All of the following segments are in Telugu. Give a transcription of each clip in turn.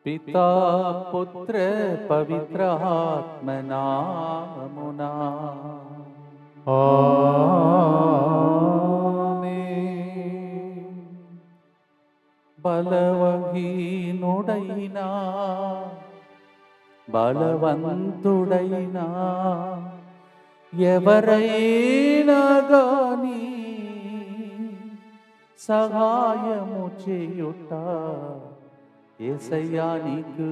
పితా పుత్ర పవిత్ర ఆత్మనామమునా బలవహీనుడైనా బలవంతుడైనా ఎవరైనా గాని సహాయము చేయుట యేసయ్యా నీకు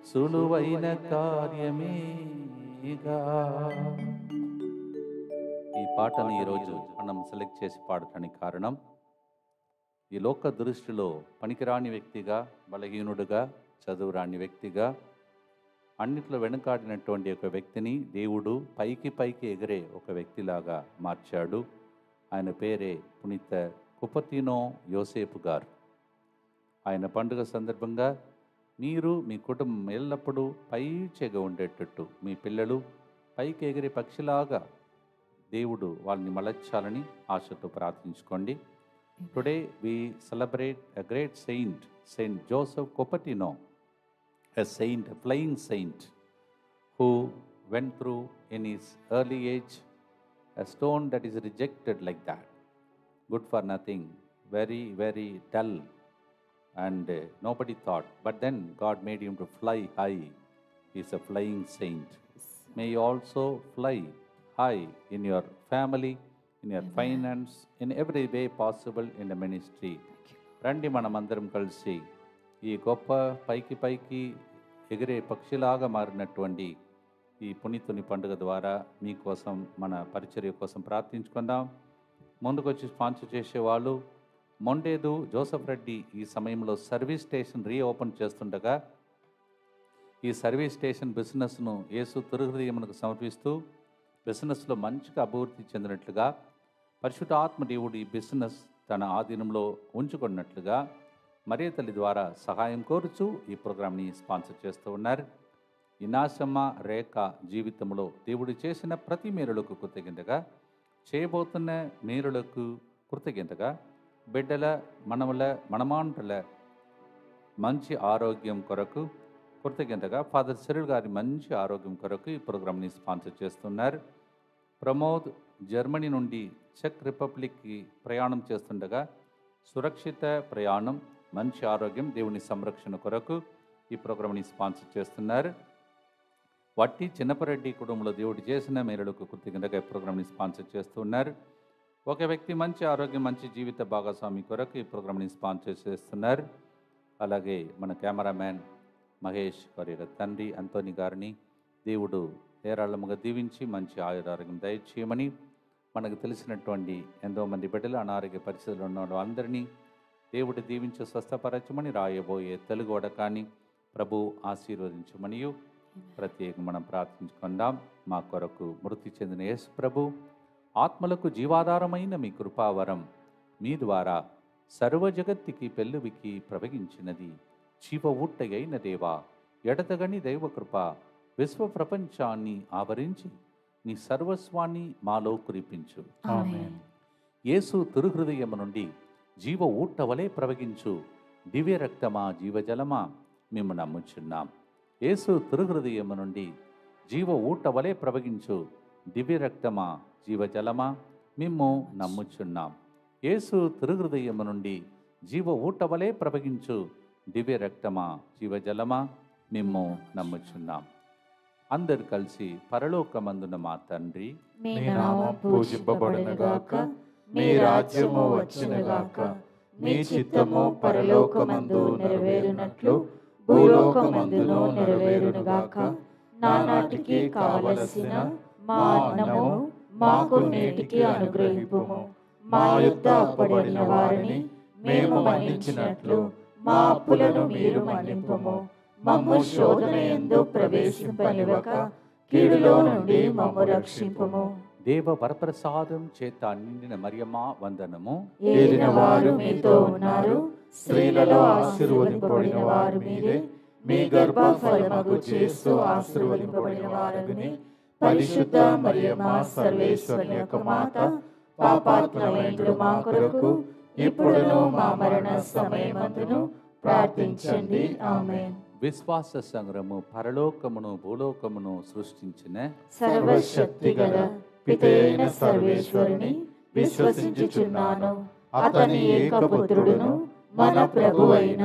సులువైన కార్యమేగా. ఈ పాటను ఈరోజు మనం సెలెక్ట్ చేసి పాడటానికి కారణం, ఈ లోక దృష్టిలో పనికిరాని వ్యక్తిగా, బలహీనుడుగా, చదువురాని వ్యక్తిగా, అన్నిట్లో వెనుకాడినటువంటి ఒక వ్యక్తిని దేవుడు పైకి పైకి ఎగిరే ఒక వ్యక్తిలాగా మార్చాడు. ఆయన పేరే పునీత కుపర్టినో యోసేపు గారు. ఆయన పండుగ సందర్భంగా మీరు మీ కుటుంబం ఎల్లప్పుడూ పైచేగా ఉండేటట్టు, మీ పిల్లలు పైకి ఎగిరే పక్షిలాగా దేవుడు వాళ్ళని మలచాలని ఆశతో ప్రార్థించుకోండి. Today we celebrate a great saint, Saint Joseph Cupertino, a saint, a flying saint, who went through in his early age a stone that is rejected like that, good for nothing, very, very dull, and nobody thought. But then God made him to fly high. He is a flying saint. May you also fly high in your family, in your finance, in every way possible in the ministry. రండి మనమందరం కలిసి ఈ గొప్ప పైకి పైకి ఎగిరే పక్షిలాగా మారినటువంటి ఈ పునీతుని పండుగ ద్వారా మీకోసం, మన పరిచర్య కోసం ప్రార్థించుకుందాం. ముందుకొచ్చి స్పాన్సర్ చేసేవాళ్ళు మొండేదు జోసఫ్ రెడ్డి ఈ సమయంలో సర్వీస్ స్టేషన్ రీఓపెన్ చేస్తుండగా, ఈ సర్వీస్ స్టేషన్ బిజినెస్ను యేసు తిరుహృదయమునకు సమర్పిస్తూ బిజినెస్లో మంచిగా అభివృద్ధి చెందినట్లుగా, పరిశుద్ధ ఆత్మ దేవుడు ఈ బిజినెస్ తన ఆధీనంలో ఉంచుకున్నట్లుగా మరియ తల్లి ద్వారా సహాయం కోరుచూ ఈ ప్రోగ్రామ్ని స్పాన్సర్ చేస్తూ ఉన్నారు. ఇనాశమ్మ రేఖ జీవితంలో దేవుడు చేసిన ప్రతి మేలులకు కృతజ్ఞతగా, చేయబోతున్న మేలులకు కృతజ్ఞతగా, బిడ్డల మనముల మనమాంటుల మంచి ఆరోగ్యం కొరకు కృతజ్ఞతగా, ఫాదర్ సిరిల్ గారి మంచి ఆరోగ్యం కొరకు ఈ ప్రోగ్రామ్ని స్పాన్సర్ చేస్తున్నారు. ప్రమోద్ జర్మనీ నుండి చెక్ రిపబ్లిక్కి ప్రయాణం చేస్తుండగా సురక్షిత ప్రయాణం, మంచి ఆరోగ్యం, దేవుని సంరక్షణ కొరకు ఈ ప్రోగ్రామ్ని స్పాన్సర్ చేస్తున్నారు. వట్టి చిన్నపరెడ్డి కుటుంబంలో దేవుడు చేసిన మేలులకు కృతజ్ఞతగా ఈ ప్రోగ్రామ్ని స్పాన్సర్ చేస్తున్నారు. ఒక వ్యక్తి మంచి ఆరోగ్యం, మంచి జీవిత భాగస్వామి కొరకు ఈ ప్రోగ్రామ్ని స్పాన్సర్ చేస్తున్నారు. అలాగే మన కెమెరామ్యాన్ మహేష్ గారి తండ్రి అంతోని గారిని దేవుడు ఏరాళముగా దీవించి మంచి ఆయురారోగ్యం దయచేయమని, మనకు తెలిసినటువంటి ఎంతోమంది బిడ్డలు అనారోగ్య పరిస్థితులు ఉన్న అందరినీ దేవుడు దీవించి స్వస్థపరచమని, రాయబోయే తెలుగు వడకాన్ని ప్రభు ఆశీర్వదించమని ప్రత్యేకంగా మనం ప్రార్థించుకుందాం. మా కొరకు మృతి చెందిన యేసు ప్రభు ఆత్మలకు జీవాధారమైన మీ కృపావరం మీ ద్వారా సర్వ జగత్తుకి పెళ్ళువికి ప్రవగించినది. జీవ ఊట్టయైన దేవా, ఎడతగని దైవకృప విశ్వ ప్రపంచాన్ని ఆవరించి నీ సర్వస్వాన్ని మాలో కురిపించు. యేసు తిరుహృదయము నుండి జీవ ఊట వలె ప్రవగించు దివ్య రక్తమా, జీవజలమా, మేము నమ్ముచున్నాం. యేసు తిరుహృదయము నుండి జీవ ఊట వలె ప్రవగించు దివ్య రక్తమా, జీవజలమా, మేము నమ్ముచున్నాం. యేసు తిరుహృదయము నుండి జీవ ఊట వలె ప్రవగించు దివ్య రక్తమా, జీవజలమా, మేము నమ్ముచున్నాం. అందరు కలిసి పరలోకమందున మా తండ్రి, మీ నామం పూజింపబడునుగాక, మీ రాజ్యము వచ్చునుగాక, మీ చిత్తము పరలోకమందు నెరవేరునట్లు భూలోకమందును నెరవేరునుగాక. నానాటికి కావలసిన మా అన్నము మాకు నేటికి అనుగ్రహింపుము. మా యొద్ద అప్పుబడిన వారిని మేము మన్నించినట్లు మా అప్పులను మీరు మన్నింపుము. మమ్ము శోధన యందు ప్రవేశింపనివ్వక కీడులో నుండి మమ్ము రక్షింపుము. దేవ వరప్రసాదం చేత నిండిన మరియమ్మ వందనము. ఏలిన వారు మీతో ఉన్నారు, స్త్రీలలో ఆశీర్వదింపబడిన వారు మీరే. మీ గర్భఫలమగు యేసు ఆశీర్వదింపబడిన వారగునే. పరిశుద్ధ మరియమ్మ సర్వేశ్వరుని యొక్క మాత, పాపాత్ములైన మా కొరకు ఇప్పుడును మా మరణ సమయమందును ప్రార్థించండి. ఆమేన్. విశ్వాస సంగ్రహము పరలోకమును భూలోకమును సృష్టించిన సర్వశక్తి గల పితైన సర్వేశ్వరుని విశ్వసించుచున్నాను. అతని ఏకపుత్రుడును మన ప్రభువైన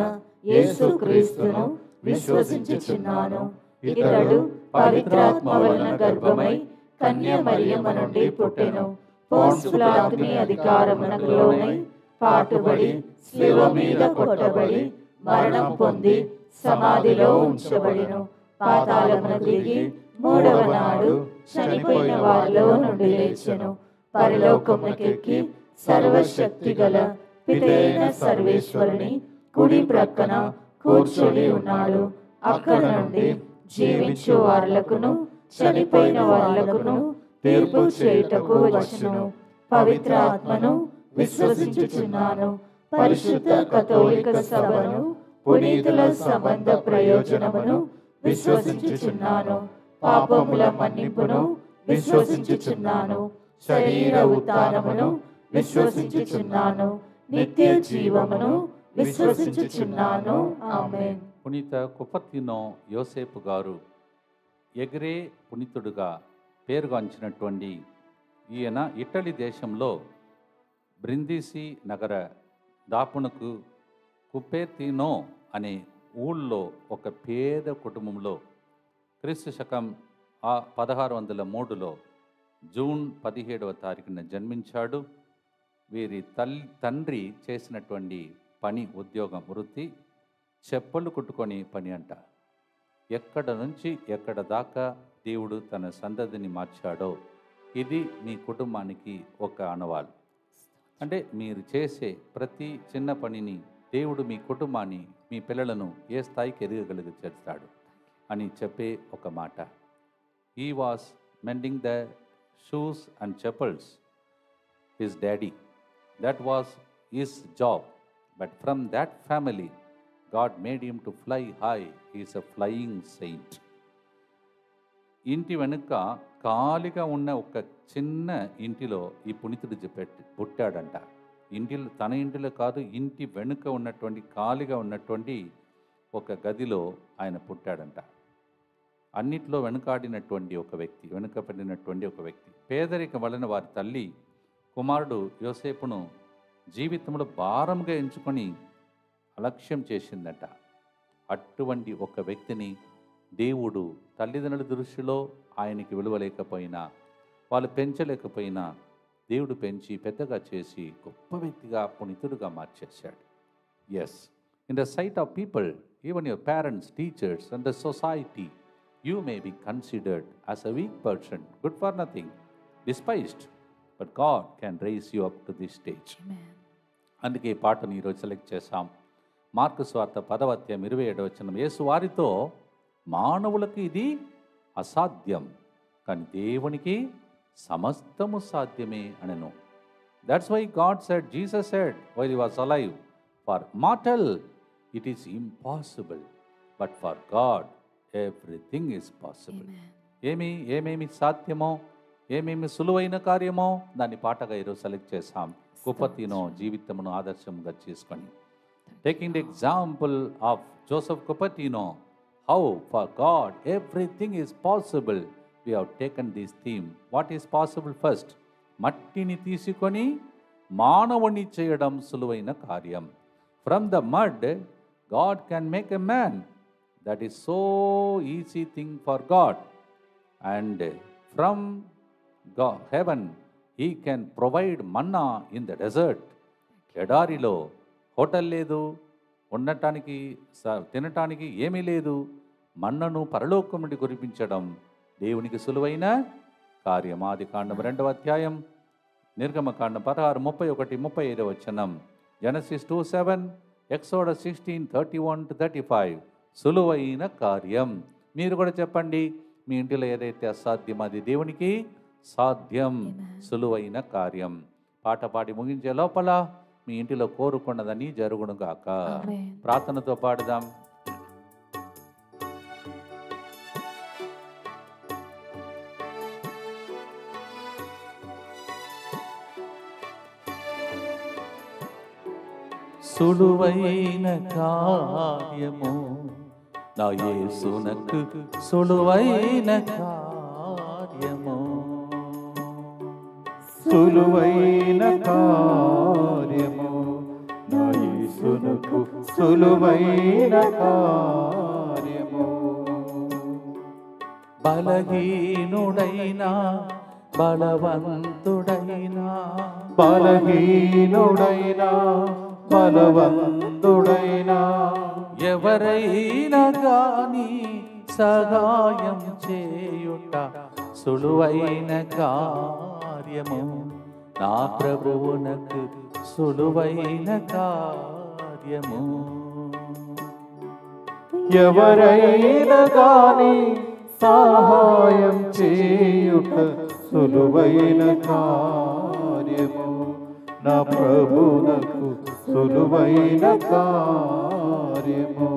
యేసుక్రీస్తును విశ్వసించుచున్నాను. ఇతడు పవిత్రాత్మ వలన గర్భమై కన్య మరియమ్మ నుండి పుట్టెను. పోన్స్ పిలాతుని అధికారమునకు లోనై పాటుబడి శిలువ మీద కొట్టబడి మరణం పొంది సమాధిలో ఉంచబడెను. పాతాళమునకు దిగి మూడవ నాడు చనిపోయిన వారిలో నుండి లేచెను. పరలోకమునకెక్కి సర్వశక్తి గల పితైన సర్వేశ్వరుని కుడి ప్రక్కన కూర్చొని ఉన్నాడు. అక్కడ నుండి జీవించు వారులకును చనిపోయిన వారులకును తీర్పు చేయుటకు వచ్చును. పవిత్ర ఆత్మను విశ్వసించుచున్నాను. పరిశుద్ధ కథోలిక సభను పునీతుల సంబంధ ప్రయోజనమును విశ్వసించుచున్నాను. పాపముల మన్నింపును విశ్వసించుచున్నాను. శరీర ఉత్థానమును విశ్వసించుచున్నాను. నిత్య జీవమును విశ్వసించుచున్నాను. ఆమేన్. పునీత కుపర్తినో యోసేపు గారు ఎగిరే పునీతుడుగా పేరుగాంచినటువంటి ఈయన ఇటలీ దేశంలో బ్రిందీసి నగర దాపునకు కుపెర్తినో అనే ఊళ్ళో ఒక పేద కుటుంబంలో క్రీస్తు శకం 1603లో జూన్ 17వ తారీఖున జన్మించాడు. వీరి తండ్రి చేసినటువంటి పని ఉద్యోగం వృత్తి చెప్పులు కుట్టుకొని పని అంట. ఎక్కడ నుంచి ఎక్కడ దాకా దేవుడు తన సంతతిని మార్చాడో ఇది మీ కుటుంబానికి ఒక ఆనవాలు. అంటే మీరు చేసే ప్రతి చిన్న పనిని దేవుడు మీ కుటుంబాన్ని మీ పిల్లలను ఏ స్థాయికి ఎదగగలిగి చేస్తాడు అని చెప్పే ఒక మాట. He was mending the shoes and chappals his daddy. That was his job. But from that family God made him to fly high. He is a flying Saint. ఇంటి వెనుక ఖాళీగా ఉన్న ఒక చిన్న ఇంటిలో ఈ పునీతుడు పుట్టాడంట. ఇంటిలో, తన ఇంటిలో కాదు, ఇంటి వెనుక ఉన్నటువంటి ఖాళీగా ఉన్నటువంటి ఒక గదిలో ఆయన పుట్టాడంట. అన్నిట్లో వెనుకాడినటువంటి ఒక వ్యక్తి, వెనుకబడినటువంటి ఒక వ్యక్తి. పేదరికం వలన వారి తల్లి కుమారుడు యోసేపును జీవితంలో భారంగా ఎంచుకొని అలక్ష్యం చేసిందట. అటువంటి ఒక వ్యక్తిని దేవుడు తల్లిదండ్రుల దృష్టిలో ఆయనకి విలువ లేకపోయినా, వాళ్ళు పెంచలేకపోయినా దేవుడు పెంచి పెద్దగా చేసి గొప్ప వ్యక్తిగా పునీతుడుగా మార్చేశాడు. Yes, in the sight of people, even your parents, teachers and the society, you may be considered as a weak person, good for nothing, despised, but God can raise you up to this stage. అందుకే ఈ పాటను ఈరోజు సెలెక్ట్ చేశాం. మార్కు సువార్త 10వ అధ్యాయం 27వ వచనం. యేసు వారితో, మానవులకు ఇది అసాధ్యం, కానీ దేవునికి సమస్తము సాధ్యమే అనెను. That's why God said, Jesus said while he was alive, for mortal it is impossible, but for God everything is possible. ఏమేమి సాధ్యమో, ఏమేమి సులువైన కార్యమో దాన్ని పాటగా ఈరోజు సెలెక్ట్ చేశాం. కుపర్తినో జీవితమును ఆదర్శంగా చేసుకొని, taking the example of Joseph Cupertino, how for God everything is possible. We have taken this theme. What is possible first? మట్టిని తీసుకొని మానవుని చేయడం సులువైన కార్యం. From the mud God can make a man. That is so easy thing for God. And from God, heaven, He can provide manna in the desert. ఎడారిలో హోటల్ లేదు, ఉండటానికి తినటానికి ఏమీ లేదు. మన్నను పరలోకం నుండి కురిపించడం దేవునికి సులువైన కార్యం. ఆదికాండం 2వ అధ్యాయం, నిర్గమకాండం 16, 31, 35 వచనం, జెనసిస్ 2:7, ఎక్సోడస్ 16:31-35. సులువైన కార్యం. మీరు కూడా చెప్పండి, మీ ఇంటిలో ఏదైతే అసాధ్యం అది దేవునికి సాధ్యం. సులువైన కార్యం. పాట పాడి ముగించే లోపల మీ ఇంటిలో కోరుకున్నదని జరుగును గాక. ప్రార్థనతో పాడుదాం. సులువైన కార్యము నా యేసునకు సులువైన కార్యము. సులువైన కార్యము, నా యేసునకు సులువైన కార్యము. బలహీనుడైనా బలవంతుడైనా, బలహీనుడైనా బలవంతుడైనా, ఎవరైనా గాని సహాయం చేయుట సులువైన కార్యము. నా ప్రభువునకు సులువైన కార్యము. ఎవరైనా గాని సహాయం చేయుట సులువైన కార్యము. నా ప్రభువునకు సులువైన కార్యము.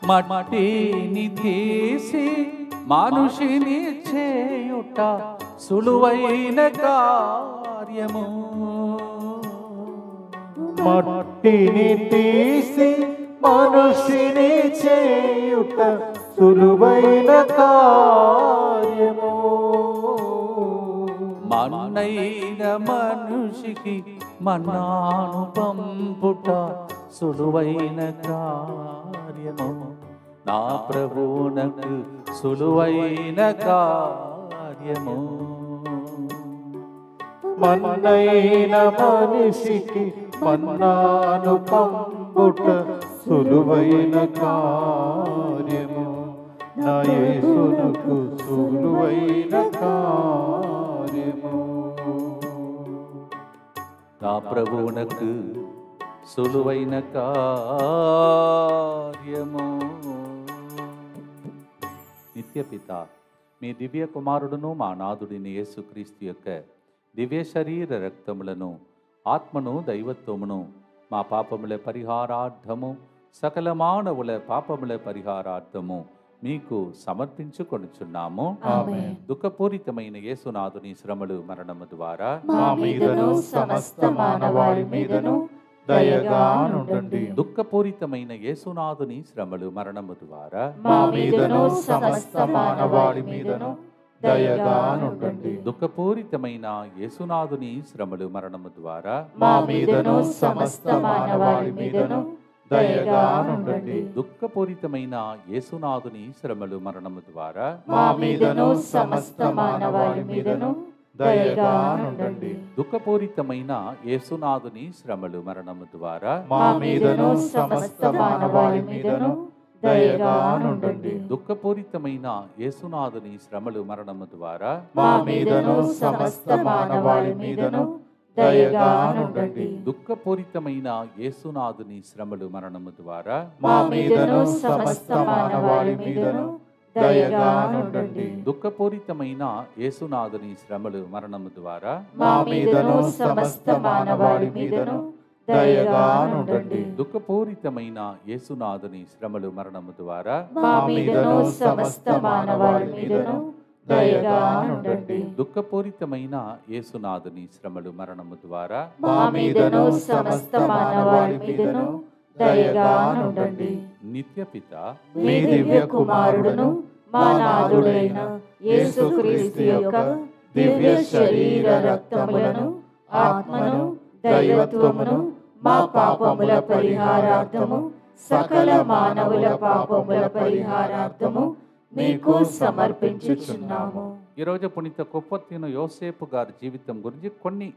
మట్టిని తీసి మనిషిని చేయుట సులువైన కార్యము. మట్టిని తీసి మనిషిని చేయుట సులువైన కార్యము. మన్నైన మనిషికి మన్నాను పంపుట సులువైన కార్యము. నా ప్రభువునకు సులువైన కార్యము. మన్నైన మనిషికి మన్నాను పంపుట సులువైన కార్యము. నా యేసునకు సులువైన కార్యము. నా ప్రభువునకు సులువైన కార్యము. నిత్యపిత, మీ దివ్య కుమారుడును మా నాథుడిని యేసుక్రీస్తు యొక్క దివ్య శరీర రక్తములను, ఆత్మను, దైవత్వమును మా పాపముల పరిహారార్థము, సకల మానవుల పాపముల పరిహారార్థము మీకు సమర్పించుకొనుచున్నాము. ఆమేన్. దుఃఖపూరితమైన యేసునాథుని శ్రమలు, మరణము ద్వారా మా మీదను సమస్త మానవాళి మీదను దయగా నుండండి. దుఃఖపూరితమైన యేసునాథుని శ్రమలు, మరణము ద్వారా మా మీదను సమస్త మానవాళి మీదను దయగా నుండండి. దుఃఖపూరితమైన యేసునాథుని శ్రమలు, మరణము ద్వారా మా మీదను సమస్త మానవాళి మీదను దయగా నుండండి. దుఃఖపూరితమైన యేసునాథుని శ్రమలు, మరణము ద్వారా మా మీదను సమస్త మానవాళి మీదను దయగా నుండండి. దుఃఖపూరితమైన యేసునాథుని శ్రమలు, మరణము ద్వారా మా మీదను సమస్త మానవాళి మీదను దయగా నుండండి. దుఃఖపూరితమైన యేసునాథుని శ్రమలు, మరణము ద్వారా మా మీదను సమస్త మానవాళి మీదను దయగా నుండండి. దుఃఖపూరితమైన యేసునాథుని శ్రమలు, మరణము ద్వారా మా మీదను సమస్త మానవాళి మీదను దయగా నుండండి. దుఃఖపూరితమైన యేసునాథుని శ్రమలు, మరణము ద్వారా మా మీదను సమస్త మానవాళి మీదను దయగా నుండండి. దుఃఖపూరితమైన యేసునాథుని శ్రమలు, మరణము ద్వారా మా మీదను సమస్త మానవాళి మీదను దయగా నుండండి. దుఃఖపూరితమైన యేసునాథుని శ్రమలు, మరణము ద్వారా మా మీదను సమస్త మానవాళి మీదను దయగా నుండండి. నిత్యపిత, మీ దివ్య కుమారుడును మా నాథుడైన యేసుక్రీస్తు యొక్క దివ్య శరీర రక్తములను, ఆత్మను, దైవత్వమును మా పాపముల పరిహారార్థము, సకల మానవుల పాపముల పరిహారార్థము మీకు సమర్పించుచున్నాము. ఈరోజు పునీత కొప్పత్తిన యోసేపు గారి జీవితం గురించి కొన్ని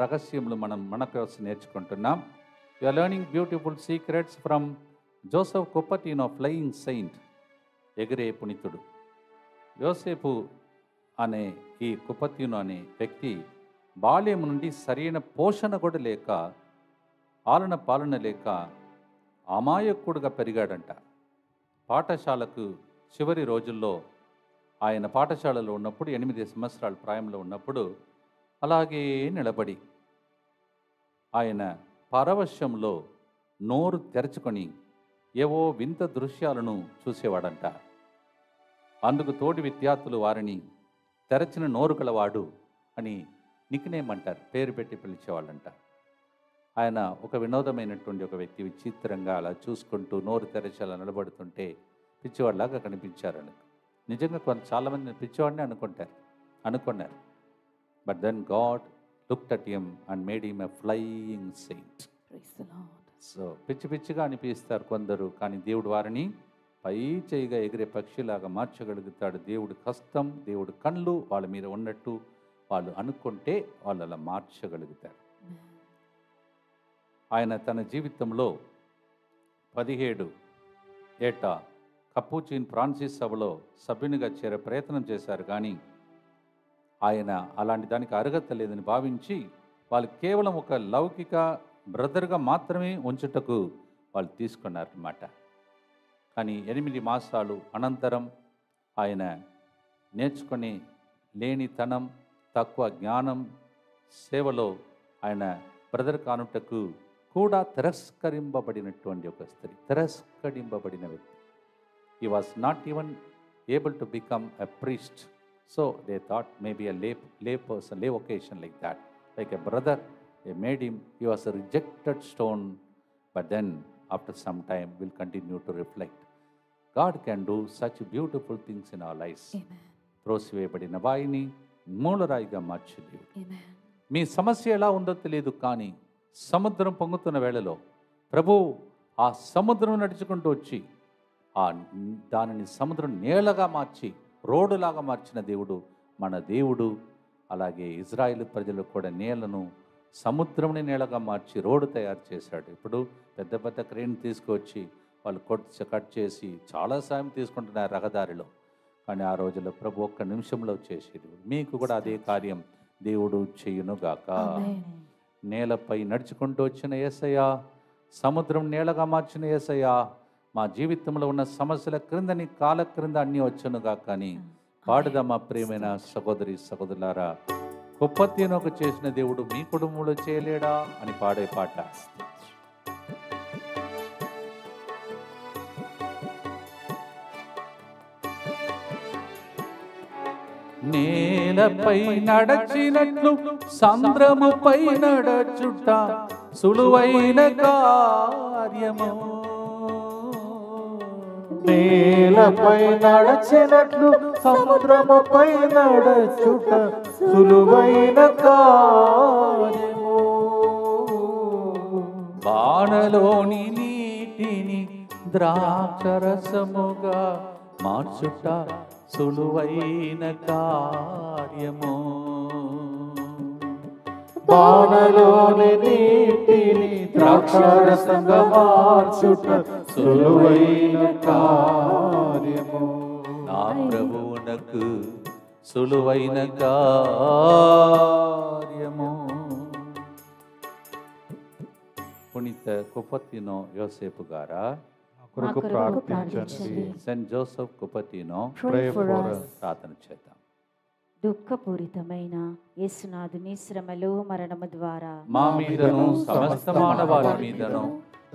రహస్యములు మన కోసం నేర్చుకుంటున్నాం. You are learning beautiful secrets from Joseph Cupertino, flying saint, ఎగిరే పునీతుడు. యోసేపు అనే ఈ కొప్పతినో అనే వ్యక్తి బాల్యం నుండి సరైన పోషణ కూడా లేక, ఆలన పాలన లేక అమాయకుడుగా పెరిగాడంట. పాఠశాలకు చివరి రోజుల్లో ఆయన పాఠశాలలో ఉన్నప్పుడు 8 సంవత్సరాల ప్రాయంలో ఉన్నప్పుడు అలాగే నిలబడి ఆయన పరవశంలో నోరు తెరుచుకొని ఏవో వింత దృశ్యాలను చూసేవాడంట. అందుకు తోటి విద్యార్థులు వారిని తెరచిన నోరు కలవాడు అని నిక్నేమ్ అంటారు, పేరు పెట్టి పిలిచేవాళ్ళు అంటారు. ఆయన ఒక వినోదమైనటువంటి ఒక వ్యక్తి, విచిత్రంగా అలా చూసుకుంటూ నోరు తెరచి అలా నిలబడుతుంటే పిచ్చివాడిలాగా కనిపించారు. నిజంగా చాలామంది పిచ్చివాడిని అనుకున్నారు. But then God looked at him and made him a flying saint. So పిచ్చి పిచ్చిగా అనిపిస్తారు కొందరు, కానీ దేవుడు వారిని పై చేయిగా ఎగిరే పక్షిలాగా మార్చగలుగుతాడు. దేవుడి హస్తం, దేవుడి కళ్ళు వాళ్ళ మీద ఉన్నట్టు వాళ్ళు అనుకుంటే వాళ్ళు అలా మార్చగలుగుతారు. ఆయన తన జీవితంలో 17 ఏట కపూచిన్ ఫ్రాన్సిస్ సభలో సభ్యునిగా చేరే ప్రయత్నం చేశారు. కానీ ఆయన అలాంటి దానికి అర్హత లేదని భావించి వాళ్ళు కేవలం ఒక లౌకిక బ్రదర్గా మాత్రమే ఉంచుటకు వాళ్ళు తీసుకున్నారన్నమాట. కానీ 8 మాసాలు అనంతరం ఆయన నేర్చుకుని లేనితనం, తక్కువ జ్ఞానం, సేవలో ఆయన బ్రదర్ కానుటకు కూడా తిరస్కరింపబడినటువంటి ఒక స్త్రీ, తిరస్కరింపబడిన వ్యక్తి. He was not even able to become a priest. So they thought maybe a lay person, lay vocation like that. Like a brother, they made him, he was a rejected stone. But then after some time we'll continue to reflect. God can do such beautiful things in our lives. త్రోసివేయబడిన వాయిని మూలరాయిగా మార్చే దేవుడు. మీ సమస్య ఎలా ఉందో తెలియదు, కానీ సముద్రం పొంగుతున్న వేళలో ప్రభు ఆ సముద్రం నడుచుకుంటూ వచ్చి దానిని సముద్రం నేలగా మార్చి రోడ్డులాగా మార్చిన దేవుడు మన దేవుడు. అలాగే ఇజ్రాయేల్ ప్రజలు కూడా నేలను, సముద్రంని నేలగా మార్చి రోడ్డు తయారు చేశాడు. ఇప్పుడు పెద్ద పెద్ద క్రేన్ తీసుకొచ్చి వాళ్ళు కట్ చేసి చాలా సాయం తీసుకుంటున్నారు రహదారిలో. కానీ ఆ రోజుల్లో ప్రభు ఒక్క నిమిషంలో చేసేది. మీకు కూడా అదే కార్యం దేవుడు చేయునుగాక. నేలపై నడుచుకుంటూ వచ్చిన యేసయ్య, సముద్రం నేలగా మార్చిన యేసయ్య, మా జీవితంలో ఉన్న సమస్యల క్రింద నీ కాల క్రింద అన్నీ వచ్చునుగా. కానీ పాడుదమ్మా ప్రియమైన సహోదరి సహోదరులారా, కుప్పత్తినొక చేసిన దేవుడు మీ కుటుంబంలో చేయలేడా అని పాడే పాట. నేలపై నడచినట్లు సంద్రముపై నడచుట సులువైన కార్యము. నేలపై నడచినట్లు సముద్రముపై నడచుట సులువైన కార్యము. బాణలోని నీటిని ద్రాక్షరసముగా మార్చుట సులువైన కార్యము. బాణలోని నీటిని ద్రాక్షరసంగా మార్చుట సులువైన కార్యము. నా ప్రభువునకు సులువైన కార్యము. పునీత కుప్పత్తినో యోసేపు గారా కొరకు ప్రార్థించండి. Saint Joseph Cupertino Pray for us. ప్రార్థన చేద్దాం. దుఃఖపూరితమైన యేసునాథుని శ్రమలు మరణము ద్వారా మా మీదను సమస్త మానవాళి మీదను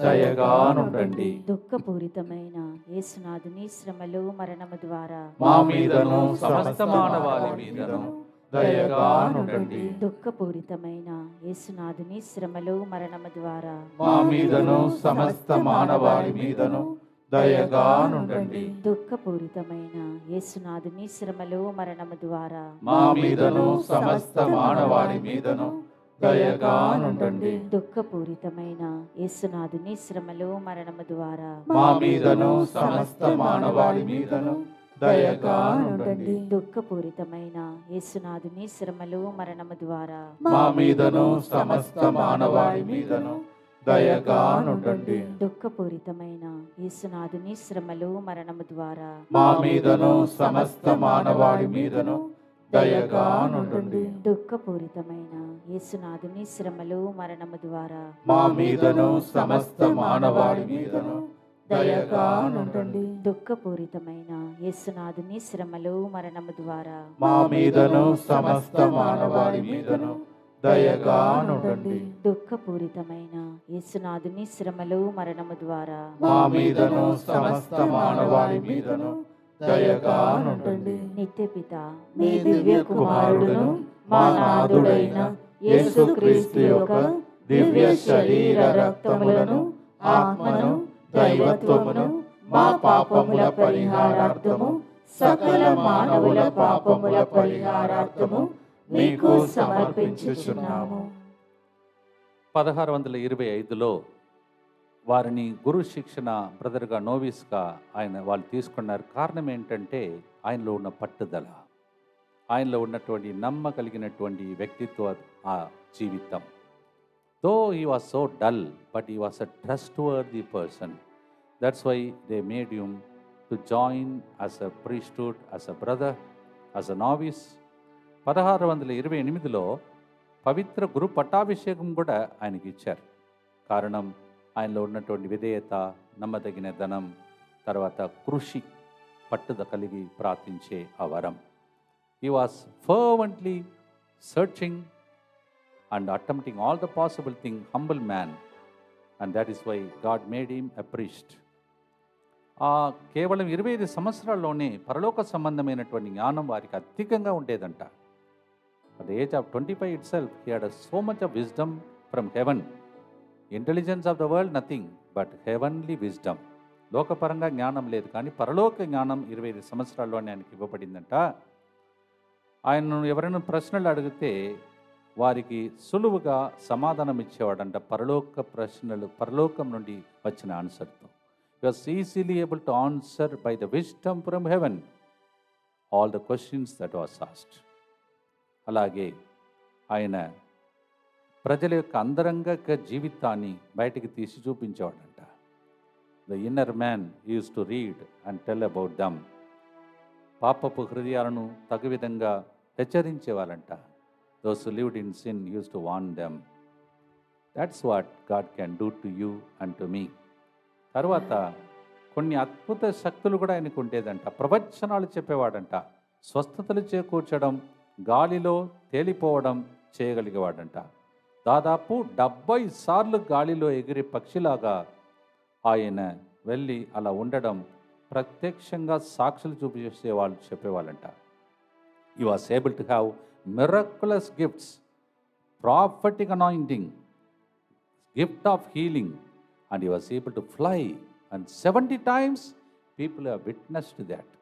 దయగానుండండి. దుఃఖపూరితమైన యేసునాథుని శ్రమలు మరణము ద్వారా మా మీదను సమస్త మానవాళి మీదను దయగానుండండి. దుఃఖపూరితమైన యేసునాథుని శ్రమలు మరణము ద్వారా మా మీదను సమస్త మానవాళి మీదను దయగానుండండి. దుఃఖపూరితమైన యేసునాథుని శ్రమలు మరణము ద్వారా మా మీదను సమస్త మానవాళి మీదను దయగానుండండి. దుఃఖపూరితమైన యేసునాథుని శ్రమలు మరణము ద్వారా మా మీదను సమస్త మానవాళి మీదను దయగానుండండి. దుఃఖపూరితమైన యేసునాథుని శ్రమలు మరణము ద్వారా మా మీదను సమస్త మానవాళి మీదను దయగానుండండి. దుఃఖపూరితమైన యేసునాథుని శ్రమలు మరణము ద్వారా మా మీదను సమస్త మానవాళి మీదను దయగానుండండి. దుఃఖపూరితమైన యేసునాథుని శ్రమలు మరణము ద్వారా మా మీదను సమస్త మానవాళి మీదను దయగానుండండి. దుఃఖపూరితమైన యేసునాథుని శ్రమలు మరణము ద్వారా మా మీదను సమస్త మానవాళి మీదను దయగానుండండి. దుఃఖపూరితమైన యేసునాథుని శ్రమలు మరణము ద్వారా మా మీదను సమస్త మానవాళి మీదను దయగా నుండండి. నిత్యపిత మీ దివ్య కుమారుడును మా నాథుడైన యేసుక్రీస్తు యొక్క దివ్య శరీర రక్తములను ఆత్మను దైవత్వమును మా పాపముల పరిహారార్థము సకల మానవుల పాపముల పరిహారార్థము మీకు సమర్పించుచున్నాము. 1625లో వారిని గురు శిక్షణ బ్రదర్గా నోవిస్గా వాళ్ళు తీసుకున్నారు. కారణం ఏంటంటే ఆయనలో ఉన్న పట్టుదల, ఆయనలో ఉన్నటువంటి నమ్మగలిగినటువంటి వ్యక్తిత్వ ఆ జీవితం. Though he was so dull but he was a trustworthy person. That's why they made him to join as a priesthood, as a brother, as a novice. 1628లో పవిత్ర గురు పట్టాభిషేకం కూడా ఆయనకి ఇచ్చారు. కారణం ఆయనలో ఉన్నటువంటి విధేయత, నమ్మదగిన ధనం, తర్వాత కృషి, పట్టుద కలిగి ప్రార్థించే ఆ వరం. He was fervently searching and attempting all the possible thing, humble man, and that is why God made him a priest. కేవలం 25 సంవత్సరాల్లోనే పరలోక సంబంధమైనటువంటి జ్ఞానం వారికి అధికంగా ఉండేదంట. At the age of 25 itself, he had so much of wisdom from heaven. Intelligence of the world, nothing, but heavenly wisdom. లోకపరంగా జ్ఞానం లేదు, కానీ పరలోక జ్ఞానం 25 సంవత్సరాల్లోనే ఆయనకి ఇవ్వబడిందంట. ఆయనను ఎవరైనా ప్రశ్నలు అడిగితే వారికి సులువుగా సమాధానం ఇచ్చేవాడంట. పరలోక ప్రశ్నలు పరలోకం నుండి వచ్చిన ఆన్సర్తో. He was easily able to answer by the wisdom from heaven all the questions that was asked. అలాగే ఆయన ప్రజల యొక్క అంతరంగ జీవితాన్ని బయటికి తీసి చూపించేవాడంట. The inner man use to read and tell about them. పాపపు హృదయాలను తగు విధంగా హెచ్చరించేవాళ్ళంట. Those who lived in sin use to warn them. That's what God can do to you and to me. తర్వాత కొన్ని అద్భుత శక్తులు కూడా ఆయనకు ఉండేదంట. ప్రవచనాలు చెప్పేవాడంట. స్వస్థతలు చేకూర్చడం, గాలిలో తేలిపోవడం చేయగలిగేవాడంట. దాదాపు 70 సార్లు గాలిలో ఎగిరే పక్షిలాగా ఆయన వెళ్ళి అలా ఉండడం ప్రత్యక్షంగా సాక్షులు చూపించే వాళ్ళు చెప్పేవాళ్ళంట. He was able to have miraculous gifts, prophetic anointing, gift of healing, and he was able to fly, and 70 times people have witnessed that.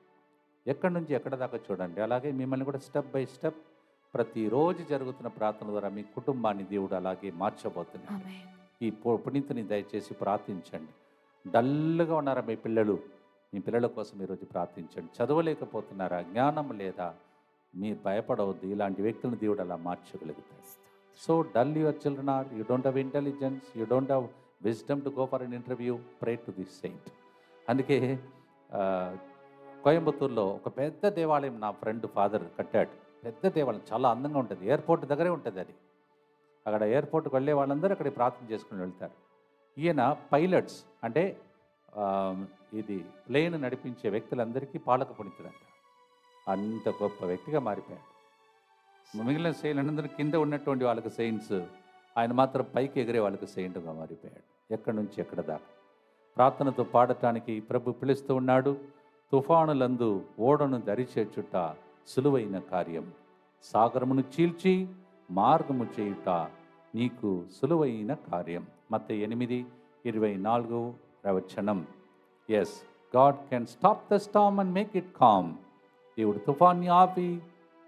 ఎక్కడి నుంచి ఎక్కడ దాకా చూడండి. అలాగే మిమ్మల్ని కూడా స్టెప్ బై స్టెప్ ప్రతిరోజు జరుగుతున్న ప్రార్థన ద్వారా మీ కుటుంబాన్ని దేవుడు అలాగే మార్చబోతున్నాడు. ఈ పునీతుని దయచేసి ప్రార్థించండి. డల్గా ఉన్నారా మీ పిల్లలు? మీ పిల్లల కోసం ఈరోజు ప్రార్థించండి. చదవలేకపోతున్నారా? జ్ఞానం లేదా? మీరు భయపడవద్దు. ఇలాంటి వ్యక్తులను దేవుడు అలా మార్చగలుగుతాడు. So dull your children are, you don't have intelligence, you don't have wisdom to go for an interview, pray to this saint. అందుకే కోయంబత్తూరులో ఒక పెద్ద దేవాలయం నా ఫ్రెండ్ ఫాదర్ కట్టాడు. పెద్ద దేవాలయం, చాలా అందంగా ఉంటుంది. ఎయిర్పోర్ట్ దగ్గరే ఉంటుంది అది. అక్కడ ఎయిర్పోర్ట్కి వెళ్ళే వాళ్ళందరూ అక్కడ ప్రార్థన చేసుకుని వెళ్తారు. ఈయన పైలట్స్ అంటే ఇది ప్లేన్ నడిపించే వ్యక్తులందరికీ పాలక పుణితుడంట. అంత గొప్ప వ్యక్తిగా మారిపోయాడు. మిగిలిన సెయింట్లందరూ కింద ఉన్నటువంటి వాళ్ళకి సెయింట్స్, ఆయన మాత్రం పైకి ఎగిరే వాళ్ళకి సెయింట్గా మారిపోయాడు. ఎక్కడి నుంచి ఎక్కడ దాకా ప్రార్థనతో పాడటానికి ప్రభు పిలుస్తూ ఉన్నాడు. తుఫానులందు ఓడను దరిచేర్చుట సులువైన కార్యం, సాగరమును చీల్చి మార్గము చేయుట నీకు సులువైన కార్యం. మత్తయి 8:24 వచనం. Yes, God can stop the storm and make it calm. దేవుడు తుఫాన్ని ఆపి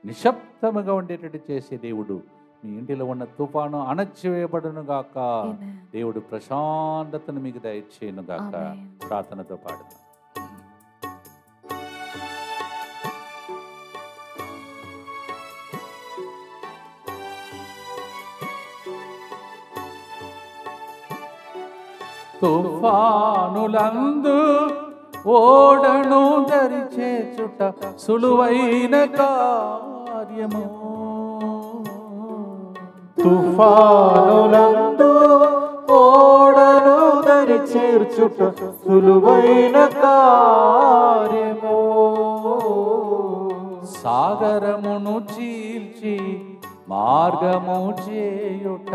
నిశ్శబ్దముగా ఉండేటట్టు చేసే దేవుడు. మీ ఇంటిలో ఉన్న తుఫాను అణచివేయబడును గాక. దేవుడు ప్రశాంతతను మీకు దయచేయును గాక. ప్రార్థనతో పాడుతాం. తుఫానులందు ఓడను దరిచేర్చుట సులువైన కార్యము. తుఫానులందు ఓడను దరిచేర్చుట సులువైన కార్యము. సాగరమును చీల్చి మార్గము చేయుట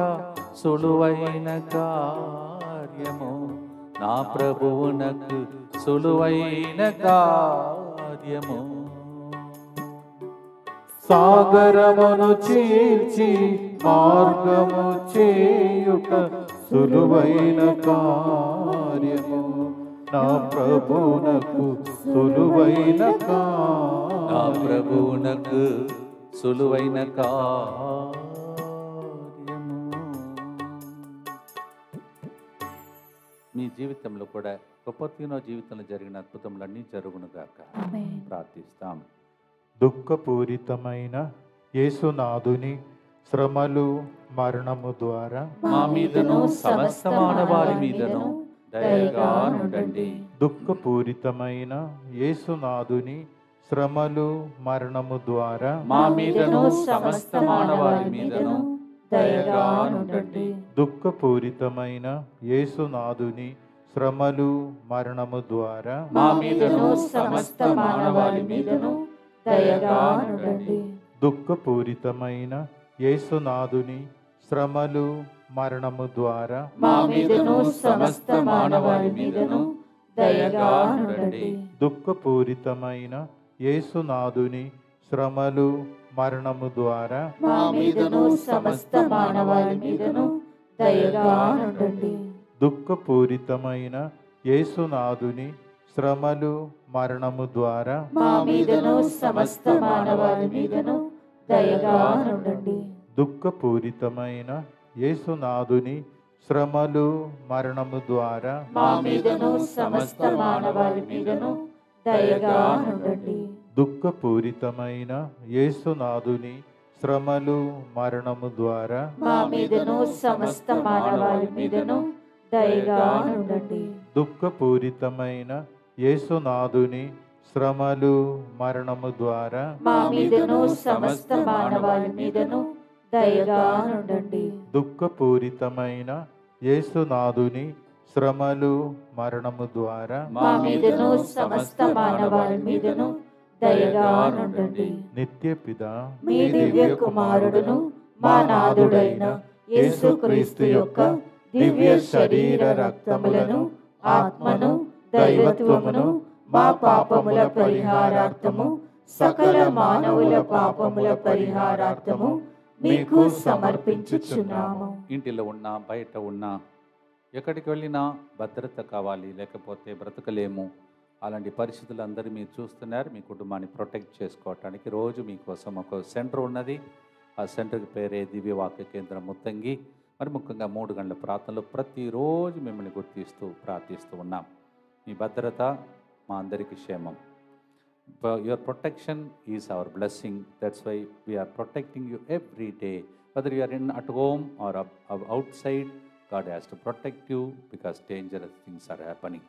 సులువైన కార్యము. నా ప్రభువునకు సులువైన కార్యము. సాధ్యము. సాగరమును చీల్చి మార్గము చేయుట సులువైన కార్యము, నా ప్రభునకు సులువైన నా కార్యము. ప్రభువునకు సులువైన కార్యము. మీ జీవితంలో కూడా కొప్పర్తీనో జీవితంలో జరిగిన అద్భుతములన్నీ జరుగునుగాక ప్రార్థిస్తాం. దుఃఖపూరితమైన యేసునాథుని శ్రమలు మరణము ద్వారా మా మీదను సమస్త మానవాళి మీదను దయగా నుండండి. దుఃఖపూరితమైన యేసునాథుని శ్రమలు మరణము ద్వారా మా మీదను సమస్త మానవాళి మీదను దయగా నుండండి. దుఃఖపూరితమైన యేసునాథుని శ్రమలు మరణము ద్వారా మా మీదను సమస్త మానవాళి మీదను దయగా నుండండి. దుఃఖపూరితమైన యేసునాథుని శ్రమలు మరణము ద్వారా మా మీదను సమస్త మానవాళి మీదను దయగా నుండండి. దుఃఖపూరితమైన యేసునాథుని శ్రమలు మరణము ద్వారా మా మీదను సమస్త మానవాళి మీదను దయగా నుండండి. దుఃఖపూరితమైన యేసునాథుని శ్రమలు మరణము ద్వారా మా మీదను సమస్త మానవాళి మీదను దయగా నుండండి. దుఃఖపూరితమైన యేసునాథుని శ్రమలు మరణము ద్వారా మా మీదను సమస్త మానవాళి మీదను దయగా నుండండి. దుఃఖపూరితమైన యేసునాథుని శ్రమలు మరణము ద్వారా మా మీదను సమస్త మానవాళి మీదను దయగా నుండండి. దుఃఖపూరితమైన యేసునాథుని శ్రమలు మరణము ద్వారా మా మీదను సమస్త మానవాళి మీదను దయగా నుండండి. దుఃఖపూరితమైన యేసునాథుని శ్రమలు మరణము ద్వారా మా మీదను సమస్త మానవాళి మీదను దయగా నుండండి. నిత్యపిత మీ దివ్య కుమారుడును మా నాథుడైన యేసుక్రీస్తు యొక్క దివ్య శరీర రక్తములను ఆత్మను దైవత్వమును మా పాపముల పరిహారార్థము సకల మానవుల పాపముల పరిహారార్థము మీకు సమర్పించుచున్నాము. ఇంటిలో ఉన్నా బయట ఉన్నా ఎక్కడికి వెళ్ళినా భద్రత కావాలి, లేకపోతే బ్రతకలేము. అలాంటి పరిస్థితులు అందరూ మీరు చూస్తున్నారు. మీ కుటుంబాన్ని ప్రొటెక్ట్ చేసుకోవటానికి రోజు మీకోసం ఒక సెంటర్ ఉన్నది. ఆ సెంటర్కి పేరే దివ్యవాక్య కేంద్రం ముత్తంగి. మరి ముఖ్యంగా 3 గంటల ప్రార్థనలో ప్రతిరోజు మిమ్మల్ని గుర్తిస్తూ ప్రార్థిస్తూ ఉన్నాం. మీ భద్రత మా అందరికీ క్షేమం. Your protection is our blessing. That's why we are protecting you every day. Whether you are at home or outside, God has to protect you because dangerous things are happening.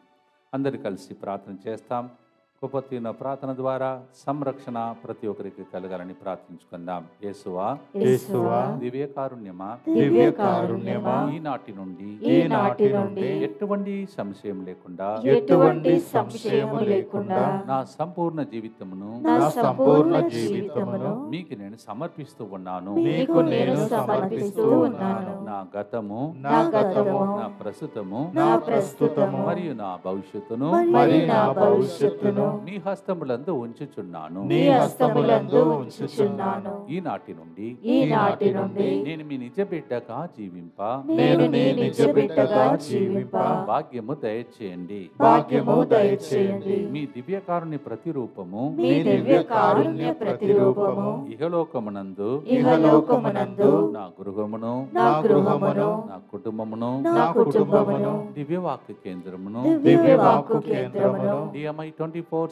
అందరు కలిసి ప్రార్థన చేస్తాం. ఉపతిన ప్రార్థన ద్వారా సంరక్షణ ప్రతి ఒక్కరికి కలగాలని ప్రార్థించుకుందాం. యేసువా యేసువా దివ్యకారుణ్యమా దివ్యకారుణ్యమా ఈనాటి నుండి ఎటువంటి సంశయం లేకుండా నా సంపూర్ణ జీవితమును మీకు నేను సమర్పిస్తూ ఉన్నాను. నా గతము నా ప్రస్తుతము మరియు నా భవిష్యత్తును నీ హస్తములందు ఉంచుచున్నాను. ఈనాటి నుండి నేను మీ నిజ బిడ్డగా జీవింప భాగ్యము దయచేయండి. మీ దివ్యకారుణ్య ప్రతిరూపము ఇహలోకమునందు నా గృహమును నా కుటుంబమును దివ్యవాక్య కేంద్రమును DMI 24/7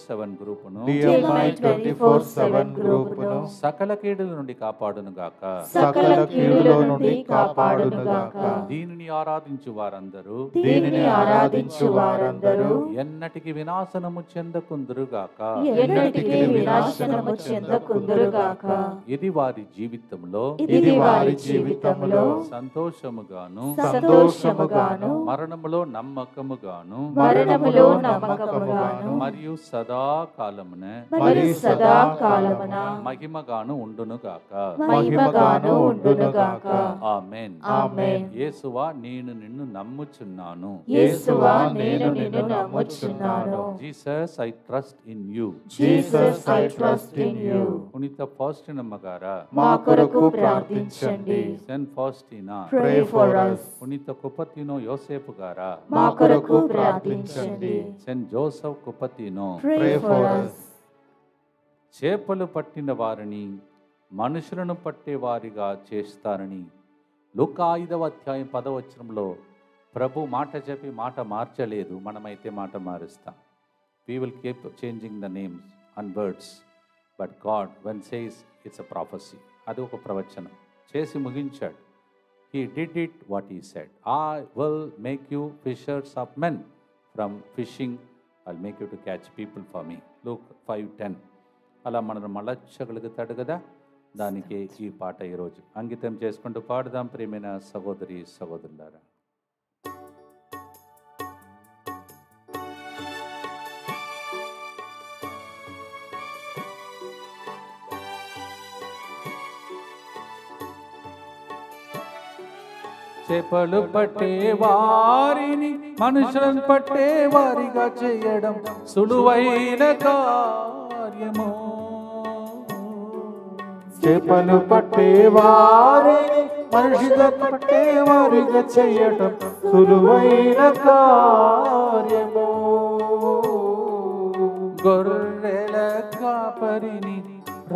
గ్రూపును సకల కీడుల నుండి కాపాడును గాక. దీనిని ఆరాధించు వారందరూ ఎన్నటికి వినాశనము చెందకుందురు గాక. ఇది వారి జీవితంలో సంతోషముగాను మరణములో నమ్మకముగాను మరియు సదాకాలమున మరియు సదాకాలమున మహిమగాను ఉండునుగాక. మహిమగాను ఉండునుగాక. ఆమేన్. ఆమేన్. యేసువా నేను నిన్ను నమ్ముచున్నాను. యేసువా నేను నిన్ను నమ్ముచున్నాను. Jesus I trust in you. Jesus I trust in you. పునీత ఫౌస్టినమ్మ గారా, మా కొరకు ప్రార్థించండి. Saint Faustina, Pray for us. పునీత కుపతినో యోసేపు గారా, మా కొరకు ప్రార్థించండి. Saint Joseph Cupertino, Pray for us. చేపలు పట్టిన వారిని మనుషులను పట్టేవారిగా చేస్తారని లూకా 5వ అధ్యాయం 10వ వచనంలో ప్రభు మాట చెప్పి మాట మార్చలేదు. మనమైతే మాట మారుస్తాం. We will keep changing the names and words. But God, when says it's a prophecy, అది ఒక ప్రవచనం చేసి ముగించాడు. He did it what he said. I will make you fishers of men. From fishing, I'll make you to catch people for me. Luke 5:10. అలా మనల్ని మలచగలుగుతాడు కదా. దానికి ఈ పాట ఈరోజు అంకితం చేసుకుంటూ పాడుదాం. ప్రియమైన సహోదరి సహోదరులారా, చేపలు పట్టే వారిని మనుషులను పట్టే వారిగా చేయడం సులువైన కార్యము. చేపలు పట్టే వారిని మనుషులను పట్టే వారిగా చేయటం సులువైన కార్యము. గొర్రెల కాపరిని